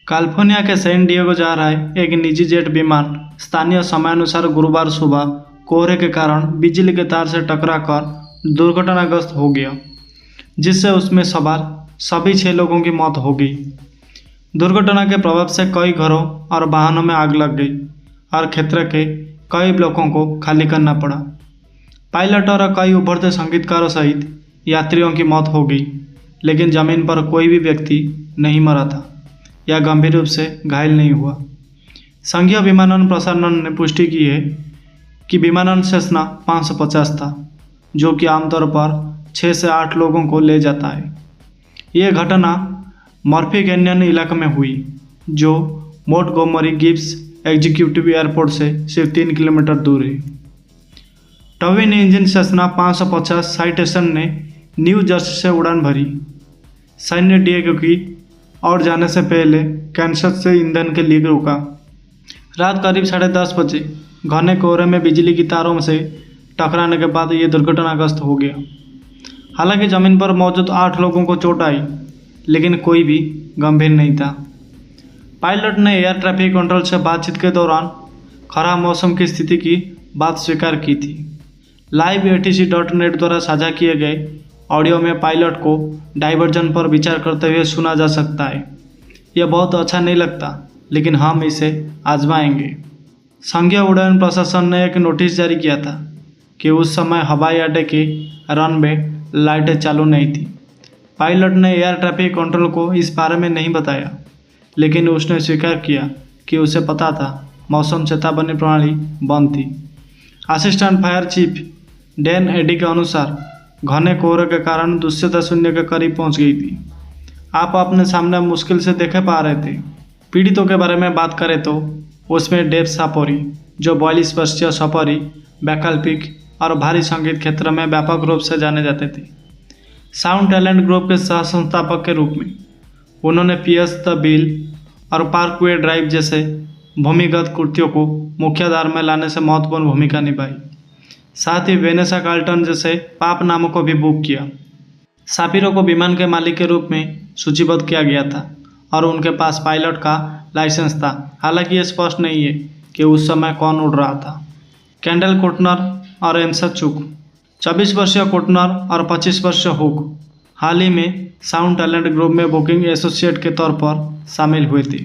California के San Diego जा रहा है एक निजी जेट विमान स्थानीय समयानुसार गुरुवार सुबह कोहरे के कारण बिजली के तार से टकराकर दुर्घटनाग्रस्त हो गया, जिससे उसमें सवार सभी 6 लोगों की मौत हो गई। दुर्घटना के प्रभाव से कई घरों और वाहनों में आग लग गई और क्षेत्र के कई ब्लॉकों को खाली करना पड़ा। पायलट और कई उभरते संगीतकारों सहित यात्रियों की मौत हो गई, लेकिन जमीन पर कोई भी व्यक्ति नहीं मरा था या गंभीर रूप से घायल नहीं हुआ। संघीय विमानन प्रशासन ने पुष्टि की है कि विमानन सेस्ना 550 था, जो कि आमतौर पर 6 से 8 लोगों को ले जाता है। ये घटना मर्फी कैनियन इलाके में हुई, जो मोंटगोमरी गिब्स एग्जीक्यूटिव एयरपोर्ट से सिर्फ 3 किलोमीटर दूर है। ट्विन इंजन सेस्ना 550 साइटेशन ने न्यू जर्सी से उड़ान भरी। सैन डिएगो की और जाने से पहले कैंसस से ईंधन के लिए रुका। रात करीब 10:30 बजे घने कोहरे में बिजली की तारों से टकराने के बाद ये दुर्घटनाग्रस्त हो गया। हालांकि ज़मीन पर मौजूद 8 लोगों को चोट आई, लेकिन कोई भी गंभीर नहीं था। पायलट ने एयर ट्रैफिक कंट्रोल से बातचीत के दौरान खराब मौसम की स्थिति की बात स्वीकार की थी। लाइव ATC.net द्वारा साझा किए गए ऑडियो में पायलट को डाइवर्जन पर विचार करते हुए सुना जा सकता है। यह बहुत अच्छा नहीं लगता, लेकिन हम इसे आजमाएंगे। संघीय उड़ान प्रशासन ने एक नोटिस जारी किया था कि उस समय हवाई अड्डे के रनवे लाइटें चालू नहीं थी। पायलट ने एयर ट्रैफिक कंट्रोल को इस बारे में नहीं बताया, लेकिन उसने स्वीकार किया कि उसे पता था मौसम चेतावनी प्रणाली बंद थी। Assistant fire chief Dan Eddy के अनुसार घने कोहरे के कारण दृश्यता शून्य के करीब पहुंच गई थी। आप अपने सामने मुश्किल से देख पा रहे थे। पीड़ितों के बारे में बात करें तो उसमें डेव सापोरी, जो 42 वर्षीय सापोरी वैकल्पिक और भारी संगीत क्षेत्र में व्यापक रूप से जाने जाते थे। साउंड टैलेंट ग्रुप के सह संस्थापक के रूप में उन्होंने पियर्स द बिल और पार्कवे ड्राइव जैसे भूमिगत कृतियों को मुख्यधारा में लाने से महत्वपूर्ण भूमिका निभाई। साथ ही वेनेसा कार्ल्टन जैसे पाप नामों को भी बुक किया। सापिरो को विमान के मालिक के रूप में सूचीबद्ध किया गया था और उनके पास पायलट का लाइसेंस था। हालांकि ये स्पष्ट नहीं है कि उस समय कौन उड़ रहा था। कैंडल कोटनर और एम्सा चुक, 24 वर्षीय कोटनर और 25 वर्षीय हुक हाल ही में साउंड टैलेंट ग्रुप में बुकिंग एसोसिएट के तौर पर शामिल हुए थे।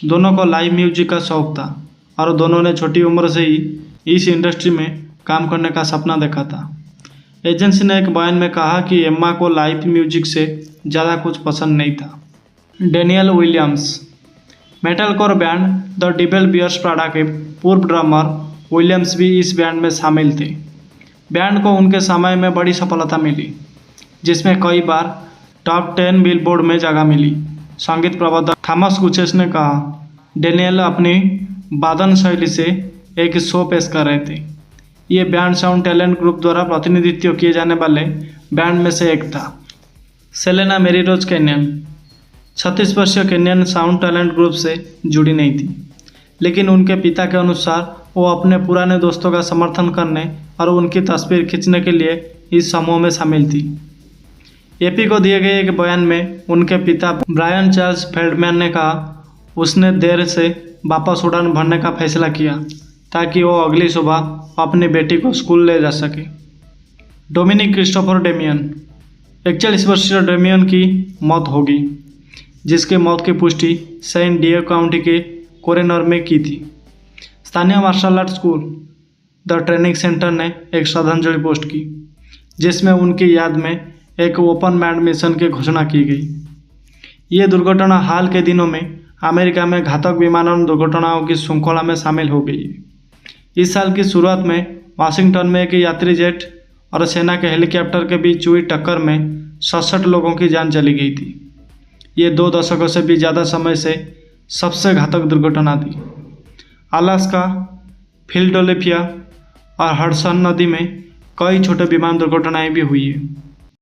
दोनों को लाइव म्यूजिक का शौक था और दोनों ने छोटी उम्र से ही इस इंडस्ट्री में काम करने का सपना देखा था। एजेंसी ने एक बयान में कहा कि एम्मा को लाइव म्यूजिक से ज़्यादा कुछ पसंद नहीं था। Daniel Williams, metalcore band the Devil Wears Prada के पूर्व ड्रमर विलियम्स भी इस बैंड में शामिल थे। बैंड को उनके समय में बड़ी सफलता मिली, जिसमें कई बार टॉप 10 बिलबोर्ड में जगह मिली। संगीत प्रबंधक थॉमस गुचेस ने कहा, डेनियल अपनी वादन शैली से एक शो पेश कर रहे थे। ये बैंड साउंड टैलेंट ग्रुप द्वारा प्रतिनिधित्व किए जाने वाले बैंड में से एक था। सेलेना मेरी रोज कैनियन, 36 वर्षीय कैनियन साउंड टैलेंट ग्रुप से जुड़ी नहीं थी, लेकिन उनके पिता के अनुसार वो अपने पुराने दोस्तों का समर्थन करने और उनकी तस्वीर खींचने के लिए इस समूह में शामिल थी। एपी को दिए गए एक बयान में उनके पिता ब्रायन चार्ल्स फेल्डमैन ने कहा, उसने देर से वापस उड़ान भरने का फैसला किया ताकि वो अगली सुबह अपनी बेटी को स्कूल ले जा सके। डोमिनिक क्रिस्टोफर डेमियन, 41 वर्षीय डेमियन की मौत हो गई, जिसकी मौत की पुष्टि सैन डिएगो काउंटी के कोरोनर में की थी। स्थानीय martial art school the training centre ने एक श्रद्धांजलि पोस्ट की, जिसमें उनकी याद में एक ओपन मैड मिशन की घोषणा की गई। ये दुर्घटना हाल के दिनों में अमेरिका में घातक विमानन दुर्घटनाओं की श्रृंखला में शामिल हो गई है। इस साल की शुरुआत में वाशिंगटन में एक यात्री जेट और सेना के हेलीकॉप्टर के बीच हुई टक्कर में 67 लोगों की जान चली गई थी। ये 2 दशकों से भी ज़्यादा समय से सबसे घातक दुर्घटना थी। अलास्का, फिलाडेल्फिया और हडसन नदी में कई छोटे विमान दुर्घटनाएं भी हुई है।